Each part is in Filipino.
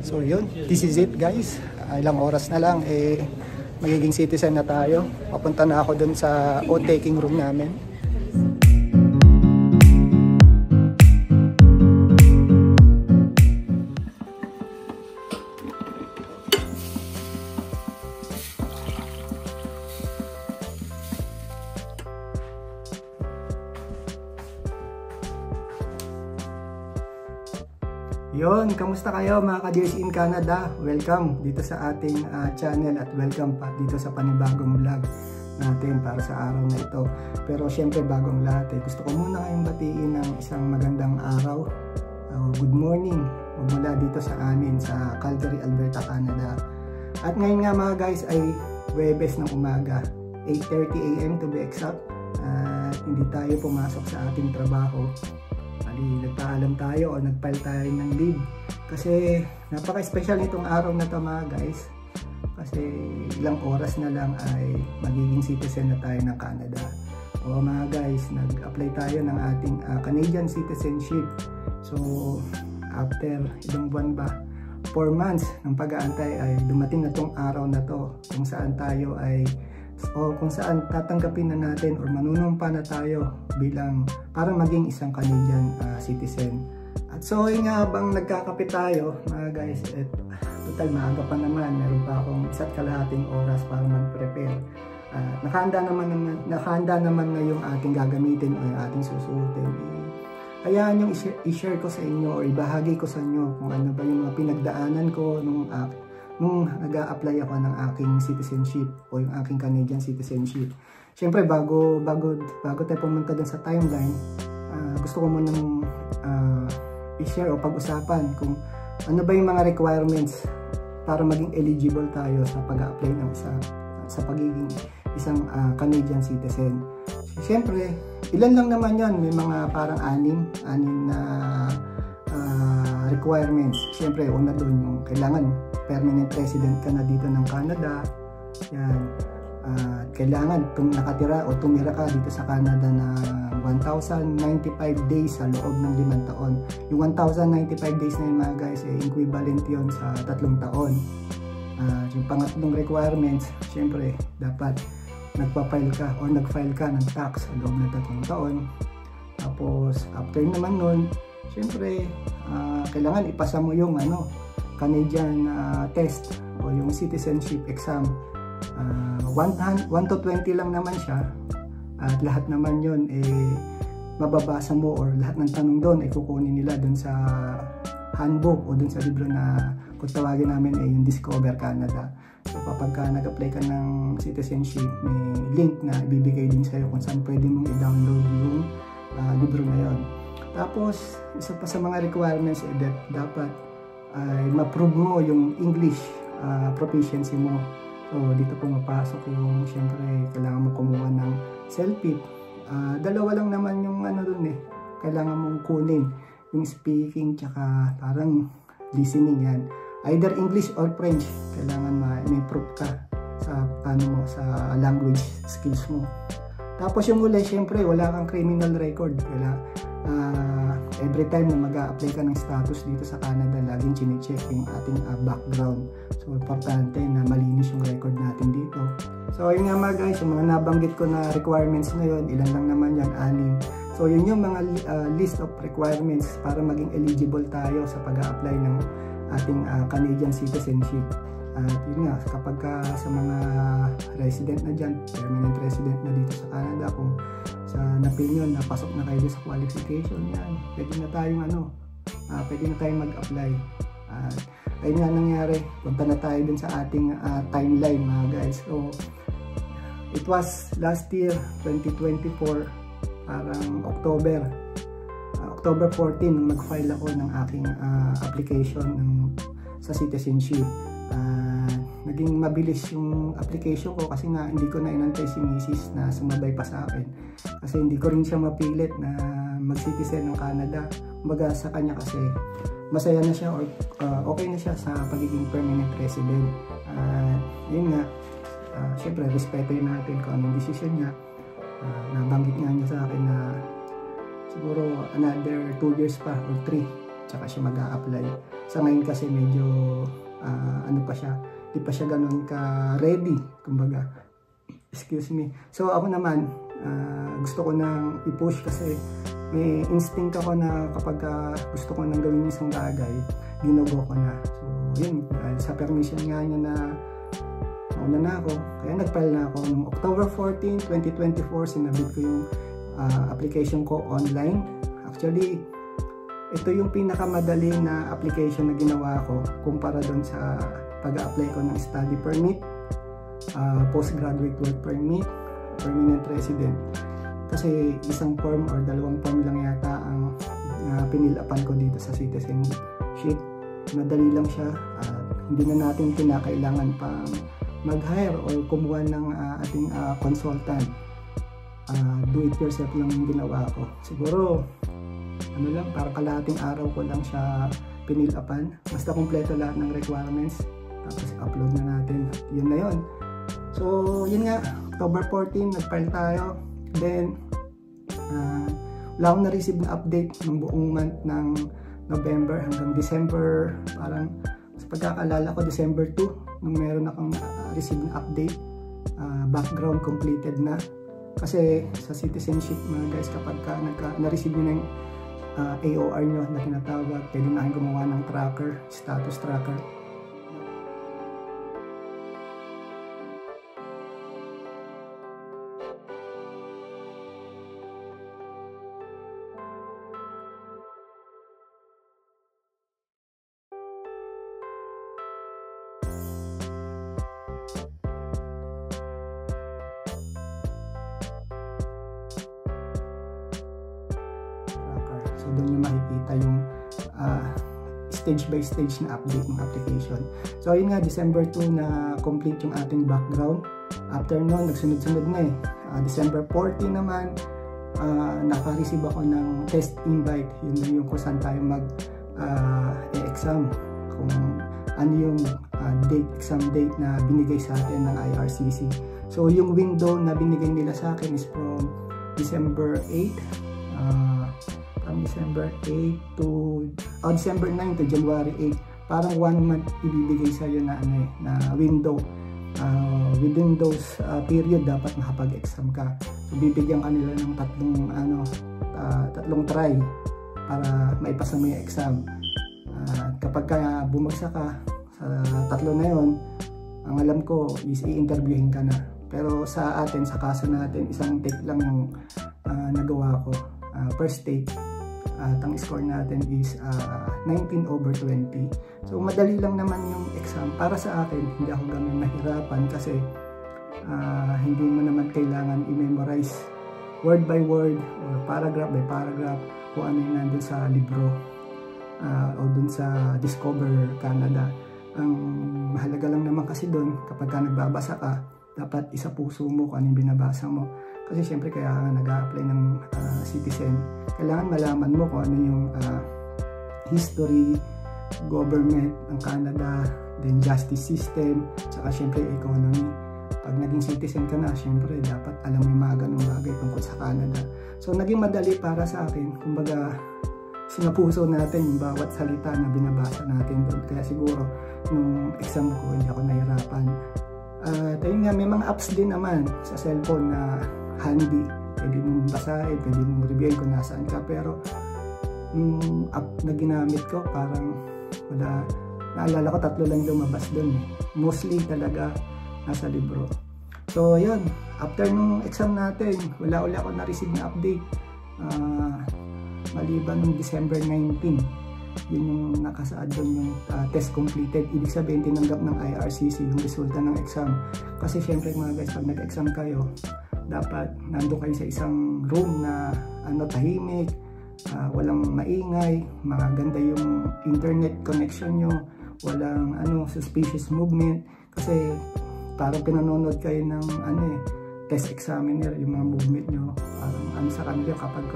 So yun, this is it guys. Ilang oras na lang magiging citizen na tayo. Papunta na ako dun sa oath-taking room namin. Yon, kamusta kayo mga ka-Dears in Canada? Welcome dito sa ating channel at welcome pa dito sa panibagong vlog natin para sa araw na ito. Pero syempre bagong lahat gusto ko muna kayong batiin ng isang magandang araw. Good morning mula dito sa amin sa Calgary, Alberta, Canada. At ngayon nga mga guys ay Huwebes ng umaga, 8:30 AM to be exact. Hindi tayo pumasok sa ating trabaho. Nagpaalam tayo o nagfile tayo ng leave kasi napaka-special nitong araw na to mga guys, kasi ilang oras na lang ay magiging citizen na tayo ng Canada. O mga guys, nag-apply tayo ng ating Canadian citizenship. So after ilang buwan ba, 4 months ng pag-aantay ay dumating na tong araw na to kung saan tayo ay kung saan tatanggapin na natin or manunumpa na tayo bilang para maging isang Canadian citizen. At so nga habang nagkakape tayo mga guys, total maaga pa naman, meron pa akong 1.5 oras para mag-prepare. Nakahanda naman na yung ating gagamitin o yung ating susuotin. Hayaan yung i-share ko sa inyo o ibahagi ko sa inyo kung ano ba yung mga pinagdaanan ko nung nag-a-apply ako ng aking citizenship o yung aking Canadian citizenship. Siyempre bago tayo pumunta dun sa timeline, gusto ko munang i-share o pag-usapan kung ano ba yung mga requirements para maging eligible tayo sa pag-a-apply ng sa pagiging isang Canadian citizen. Siyempre, ilan lang naman yan, may mga parang anim na requirements. Siyempre, una doon yung kailangan permanent resident ka na dito ng Canada. Yan. Kailangan nakatira o tumira ka dito sa Canada na 1,095 days sa loob ng 5 taon. Yung 1,095 days na yun mga guys, equivalent yun sa 3 taon. Yung pangatlong requirements, syempre, dapat nagpa-file ka o nag-file ka ng tax sa loob ng 3 taon. Tapos, after naman nun, syempre, kailangan ipasa mo yung Canadian test o yung citizenship exam. 1 to 20 lang naman siya at lahat naman yun mababasa mo or lahat ng tanong doon kukunin nila doon sa handbook o doon sa libro na kung tawagin namin yung Discover Canada. So kapag nag-apply ka ng citizenship, may link na ibibigay din sa'yo kung saan pwede mong i-download yung libro na yon. Tapos isa pa sa mga requirements dapat ay ma-prove mo yung English proficiency mo. So dito pumapasok yung syempre kailangan mo kumuha ng CELPIP. Dalawa lang naman yung dun kailangan mong kunin, yung speaking tsaka parang listening. Yan, either English or French, kailangan may proof ka sa sa language skills mo. Tapos yung huli, syempre wala kang criminal record. Every time na mag-a-apply ka ng status dito sa Canada, laging chine-check yung ating background. So importante na malinis yung record natin dito. So yun nga mga guys, yung mga nabanggit ko na requirements na yun, ilan lang naman yan, 6. So yun yung mga list of requirements para maging eligible tayo sa pag-a-apply ng ating Canadian citizenship. At yun nga, kapag sa mga resident na dyan, permanent resident na dito sa Canada, kung sa opinion na pasok na kayo sa qualification yan, pwede na tayong mag-apply. Ayun nga nangyari, punta na tayo dun sa ating timeline mga guys. So it was last year 2024, parang October 14 mag-file ako ng aking application sa citizenship. Naging mabilis yung application ko kasi nga hindi ko na inantay si Mrs. na sumabay pa sa akin, kasi hindi ko rin siya mapilit na mag-citizen ng Canada. Kumbaga sa kanya kasi masaya na siya or okay na siya sa pagiging permanent resident. Yun nga, syempre respetuhin natin kung anong decision niya. Nabanggit nga niya sa akin na siguro another 2 years pa or 3 tsaka siya mag-a-apply. Sa ngayon kasi medyo ano pa siya, di pa siya ganun ka ready, kumbaga. Excuse me. So ako naman, gusto ko nang i-push kasi may instinct ako na kapag gusto ko nang gawin isang bagay, ginugo ko na. So yun, sa permission nga niya na nauna na ako, kaya nag-file na ako noong October 14, 2024, sinabit ko yung application ko online. Actually, ito yung pinakamadali na application na ginawa ko kumpara doon sa pag-apply ko ng study permit, postgraduate work permit, permanent resident. Kasi isang form or dalawang form lang yata ang pinilapan ko dito sa citizenship. Madali lang siya. Hindi na natin kinakailangan pang mag-hire or kumuha ng ating consultant. Do it yourself lang yung ginawa ko. Siguro ano lang, parang kalahating araw ko lang siya pinilapan. Basta kumpleto lahat ng requirements, tapos upload na natin. Yun na yun. So yun nga, October 14 nag-file tayo. Then wala akong na-receive na update ng buong month ng November hanggang December. Parang sa pagkakalala ko, December 2 nung meron akong receive na update, background completed na. Kasi sa citizenship mga guys, kapag na-receive nyo na yung AOR nyo na tinatawag, pwede na kayong gumawa ng tracker, status tracker. So doon nyo makikita yung stage by stage na update ng application. So ayun nga, December 2 na complete yung ating background. After nun, nagsunod-sunod na December 14 naman, naka-receive ako ng test invite. Yun na yung kung saan tayo mag-exam. Kung ano yung exam date na binigay sa atin ng IRCC. So yung window na binigay nila sa akin is from December 8 from December 8 to December 9 to January 8. Parang 1 month ibibigay sa iyo na na window. Within those period dapat makapag-exam ka. So bibigyan ka nila ng tatlong try para maipasa mo yung exam. Kapag bumagsak ka sa tatlo na yon, ang alam ko is i-interviewin ka na. Pero sa atin, sa kaso natin, isang take lang yung nagawa ko. First take, ang score natin is 19/20. So madali lang naman yung exam. Para sa akin, hindi ako ganun nahirapan kasi hindi mo naman kailangan i-memorize word by word or paragraph by paragraph kung ano yung nandun sa libro o dun sa Discover Canada. Ang mahalaga lang naman kasi dun, kapag nagbabasa ka, dapat isa puso mo kung ano yung binabasa mo. Kasi syempre kaya nag-a-apply ng citizen, kailangan malaman mo kung ano yung history, government ng Canada, then justice system, saka syempre economy. Pag naging citizen ka na, syempre dapat alam mo yung mga ganung bagay tungkol sa Canada. So naging madali para sa akin, kumbaga sinapuso natin yung bawat salita na binabasa natin doon. Kaya siguro nung exam ko hindi ako nahirapan. Ayun nga, may mga apps din naman sa cellphone na handy. Pwede mong basahin, pwede mong reviewin kung nasaan ka. Pero yung app na ginamit ko, parang wala, naalala ko 3 lang lumabas doon. Mostly talaga nasa libro. So yun, after nung exam natin, wala ako na-receive na update. Maliban nung December 19, yun yung nakasaad doon yung test completed. Ibig sabihin tinanggap ng IRCC yung resulta ng exam. Kasi syempre mga guys, pag nag-exam kayo, dapat nandun kayo sa isang room na tahimik, walang maingay, maganda yung internet connection nyo, walang suspicious movement. Kasi parang pinanonood kayo ng test examiner, yung mga movement nyo. Parang sa kanila kapag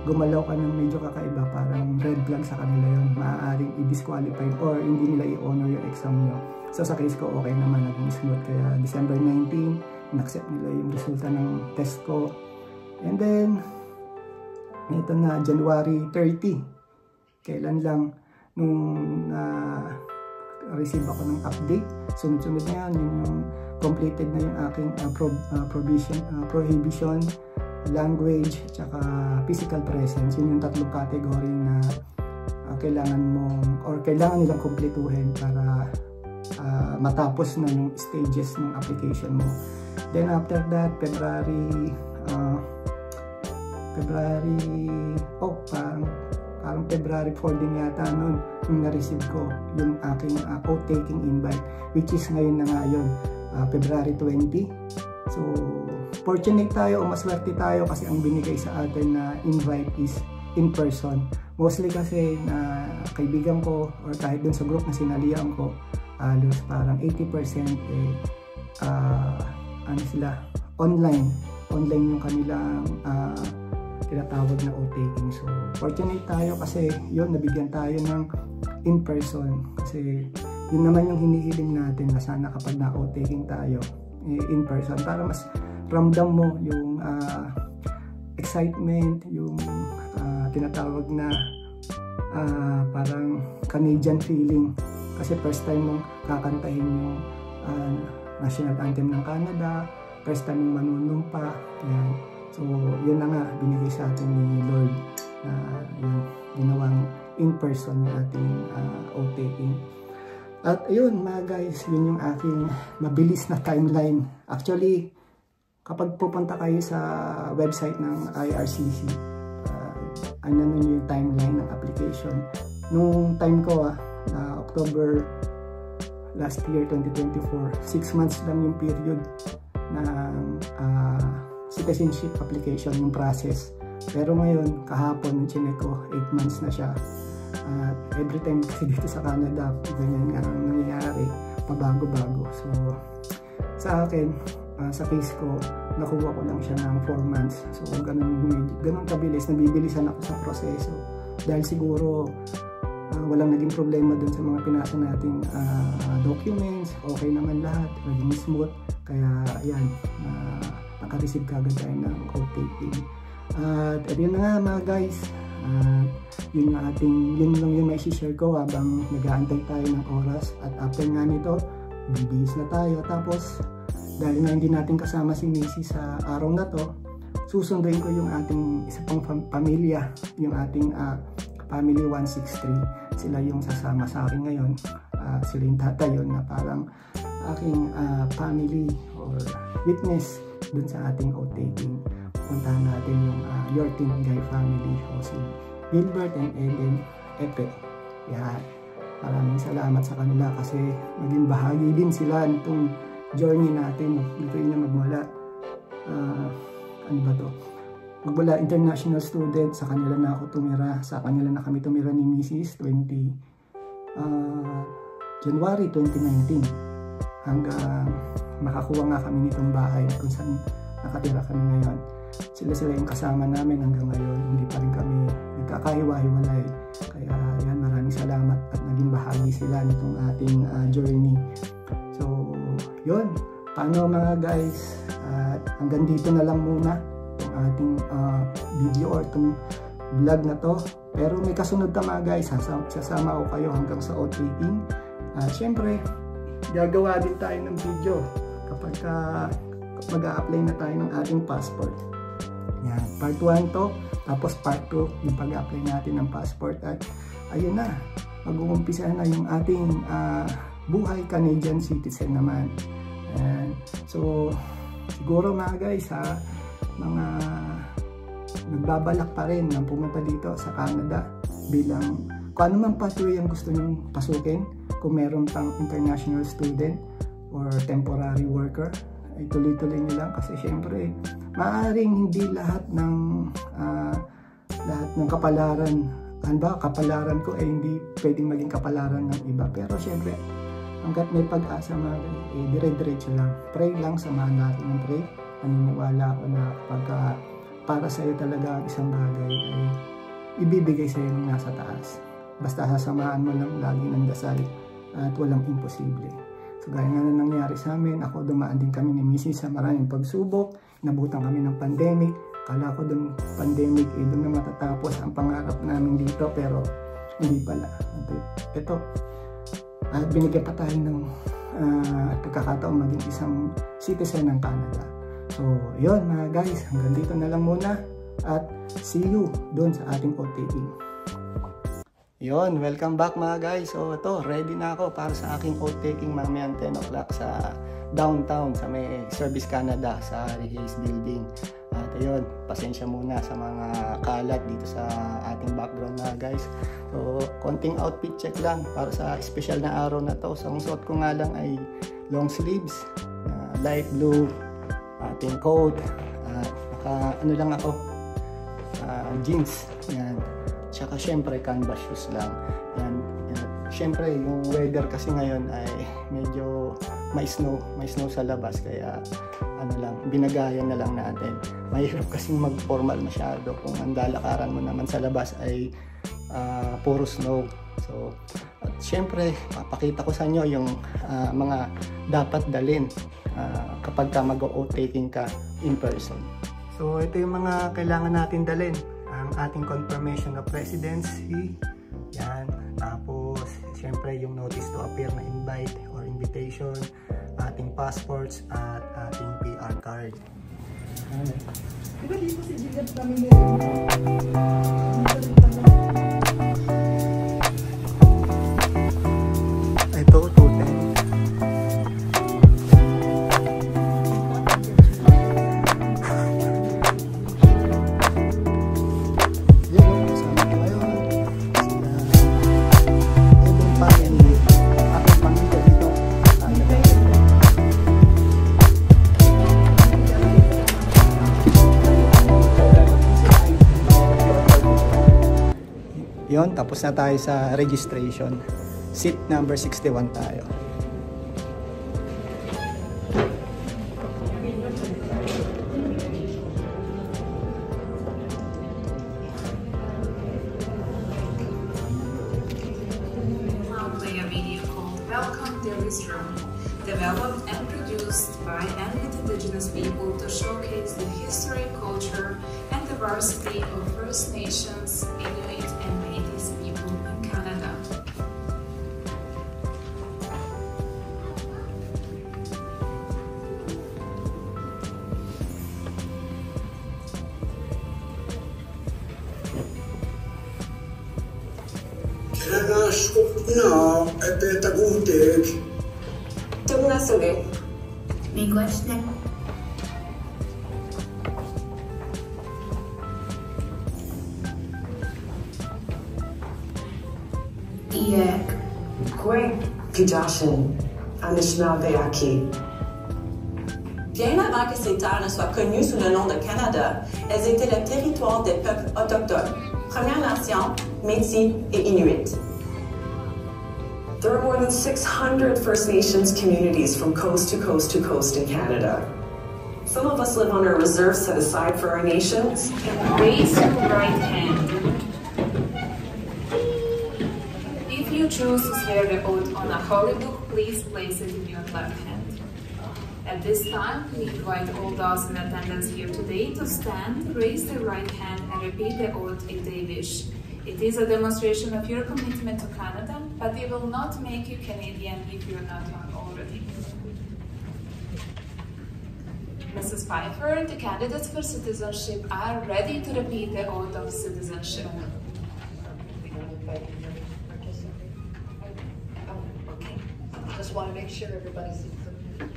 gumalaw ka ng medyo kakaiba, parang red flag sa kanila yun. Maaaring i-disqualify or hindi nila i-honor yung exam nyo. So sa case ko, okay naman, naging smooth. Kaya December 19, in-accept nila yung resulta ng test ko. And then, ito na, January 30. Kailan lang, nung receive ako ng update. Sunod-sunod na yan, yun yung completed na yung aking prohibition, language, tsaka physical presence. Yun yung tatlong category na kailangan mong or kailangan nilang kumpletuhin para matapos na yung stages ng application mo. Then after that, parang February 4 din yata nun yung na-receive ko yung aking oath-taking invite, which is ngayon na nga yun, February 20. So fortunate tayo o maswerte tayo kasi ang binigay sa atin na invite is in person. Mostly kasi na kaibigan ko or kahit dun sa group na sinalihan ko, parang 80% online yung kanilang tinatawag na oath-taking. So fortunate tayo kasi yun, nabigyan tayo ng in person, kasi yun naman yung hinihiling natin, na sana kapag na oath-taking tayo in person para mas ramdam mo yung excitement, yung tinatawag na parang Canadian feeling, kasi first time mong kakantahin yung national anthem ng Canada, first time mong manunumpa, yan. So yun na nga binigay sa atin ni Lord na yung ginawang in person yung ating oath-taking. At ayun mga guys, yun yung aking mabilis na timeline. Actually, kapag pupunta kayo sa website ng IRCC, ano nun yung timeline ng application. Nung time ko October last year 2024, 6 months lang yung period ng citizenship application, yung process. Pero ngayon, kahapon yung chinek ko, 8 months na siya. Every time kasi dito sa Canada, ganyan nga ang nangyayari, pabago-bago. So sa akin, sa case ko, nakuha ko lang siya ng 4 months. So ganun kabilis, nabibilisan ako sa proseso. Dahil siguro walang naging problema dun sa mga pinasa nating documents, okay naman lahat, naging smooth. Kaya ayan, naka-receive kagad tayo ng oath-taking. At yun na nga mga guys, yun lang yung may share ko habang nag-aantay tayo ng oras. At after nga nito, bibihis na tayo. Tapos dahil na hindi natin kasama si Missy sa araw na to, susunduin ko yung ating isa pang pamilya, yung ating family 163. Sila yung sasama sa akin ngayon. Sila yung tatayon na parang aking family or witness dun sa ating oath-taking. Puntahan natin yung Your Team Guy family, o si Gilbert and Eden Epe. Yan. Maraming salamat sa kanila kasi naging bahagi din sila nitong journey natin. Dito na magmula magmula international student, sa kanila na ako tumira, sa kanila na kami tumira ni Mrs. January 2019 hanggang makakuha nga kami nitong bahay kung saan nakatira kami ngayon. Sila yung kasama namin hanggang ngayon, hindi pa rin kami nagkakahiwa-hiwalay. Kaya yan, maraming salamat at naging bahagi sila nitong ating journey. So yun, paano mga guys, hanggang dito na lang muna itong ating video or itong vlog na to. Pero may kasunod na mga guys, sasama ko kayo hanggang sa oath-taking. Syempre, gagawa din tayo ng video kapag mag-a-apply na tayo ng ating passport. Yan, part 1 to, tapos part 2 yung pag-a-apply natin ng passport. At ayun na, mag-uumpisa na yung ating buhay Canadian citizen naman. And so siguro mga guys, mga nagbabalak pa rin na pumunta dito sa Canada bilang kung ano man pathway ang gusto nyong pasukin, kung meron pang international student or temporary worker, ay tuloy-tuloy nyo lang kasi syempre maaaring hindi lahat ng kapalaran, kapalaran ko ay hindi pwedeng maging kapalaran ng iba, pero syempre hanggat may pag-asa mga dire-diretso lang, pray lang, samahan natin ng pray. Naniniwala ako na pagka para sa'yo talaga ang isang bagay ay ibibigay sa'yo ng nasa taas. Basta sasamahan mo lang lagi ng dasal at walang imposible. So gaya nga na nangyari sa amin, ako dumaan din kami ni Mrs. sa maraming pagsubok, nabutan kami ng pandemic. Kala ko dun pandemic, doon na matatapos ang pangarap namin dito, pero Hindi pala. Ito, binigyan pa tayo ng pagkakataon maging isang citizen ng Canada. So, yun mga guys, hanggang dito na lang muna at see you doon sa ating oath-taking. Yun, welcome back mga guys. So, ito, ready na ako para sa aking oath-taking mamayang 10 o'clock sa downtown sa may Service Canada sa Hayes Building. At ayun, pasensya muna sa mga kalat dito sa ating background na guys. So, konting outfit check lang para sa special na araw na to. So, ang suot ko nga lang ay long sleeves, light blue, ating coat, ano lang ako, jeans. Yan. Tsaka syempre canvas shoes lang. Yan. Syempre, yung weather kasi ngayon ay medyo may snow sa labas, kaya ano lang, binagayan na lang natin. Mahirap kasing mag-formal masyado kung ang dalakaran mo naman sa labas ay puro snow. So, at syempre, papakita ko sa inyo yung mga dapat dalhin kapag ka mag-oath-taking ka in person. So, ito yung mga kailangan natin dalhin. Ang ating confirmation of residency, yan. Tapos, syempre, yung notice to appear na invite or invitation, ating passports, at ating PR card. Diba dito si Juliet kami ito, 210. Yun, tapos na tayo sa registration. Seat number 61 tayo. Now play a video called Welcome Dairy's Room, developed and produced by and with Indigenous people to showcase the history, culture, and diversity of First Nations, Inuit, and Métis people in Canada. Canada skopna epetaguntek. Tumna sulit. Miigwech na. Iek. Kwe. Kijashin. Anishinaabe Aki. Bien avant que ces terres ne soient connues sous le nom de Canada, elles étaient le territoire des peuples autochtones, Premières Nations, Métis et Inuit. There are more than 600 First Nations communities from coast to coast to coast in Canada. Some of us live on our reserves set aside for our nations. Raise your right hand. If you choose to swear the oath on a holy book, please place it in your left hand. At this time, we invite all those in attendance here today to stand, raise their right hand, and repeat the oath if they wish. It is a demonstration of your commitment to Canada, but we will not make you Canadian if you're not one already. Mrs. Pfeiffer, the candidates for citizenship are ready to repeat the oath of citizenship. Okay, just want to make sure everybody's included.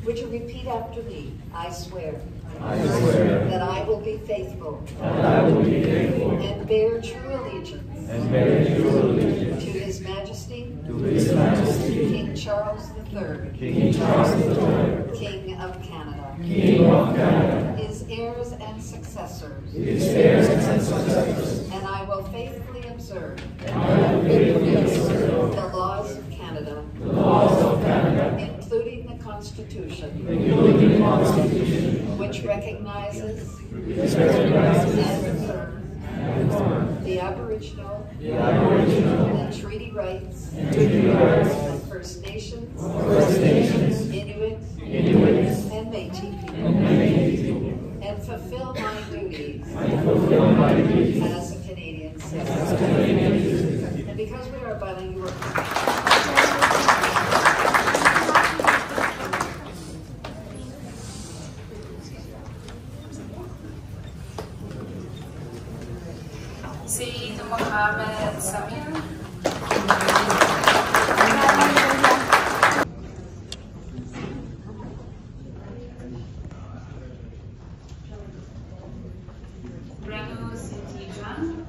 Would you repeat after me? I swear. I swear that I will be faithful. that I will be faithful And bear true allegiance. and bear true allegiance To His Majesty. to His Majesty, King Charles III. King Charles III, King of Canada. King of Canada, His heirs and successors. his heirs and successors, And I will faithfully observe. and I will faithfully observe The laws of Canada. the laws of Canada, Including the Constitution. including the Constitution, Which recognizes. which recognizes And affirms. The Aboriginal. And treaty rights. Of First Nations. Inuit. And Métis people. And fulfill my duties. As a Canadian citizen. Viola, you were. Sayyid Mohammed Samir. Renu Sitijan.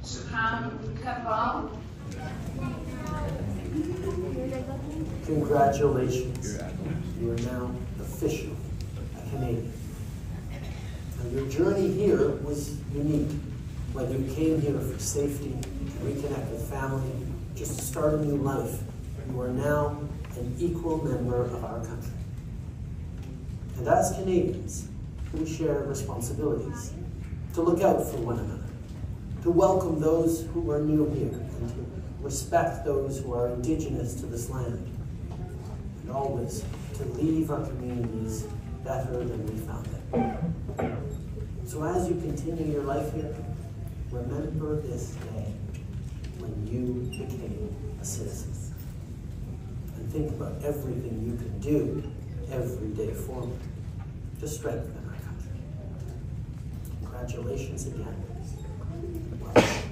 Shubham Kapal. Congratulations. You are now officially a Canadian. Now, your journey here was unique. Whether you came here for safety, to reconnect with family, just to start a new life, you are now an equal member of our country. And as Canadians, we share responsibilities to look out for one another, to welcome those who are new here, and to respect those who are indigenous to this land, and always to leave our communities better than we found them. So as you continue your life here, remember this day when you became a citizen. And think about everything you can do every day forward to strengthen our country. Congratulations again. Welcome.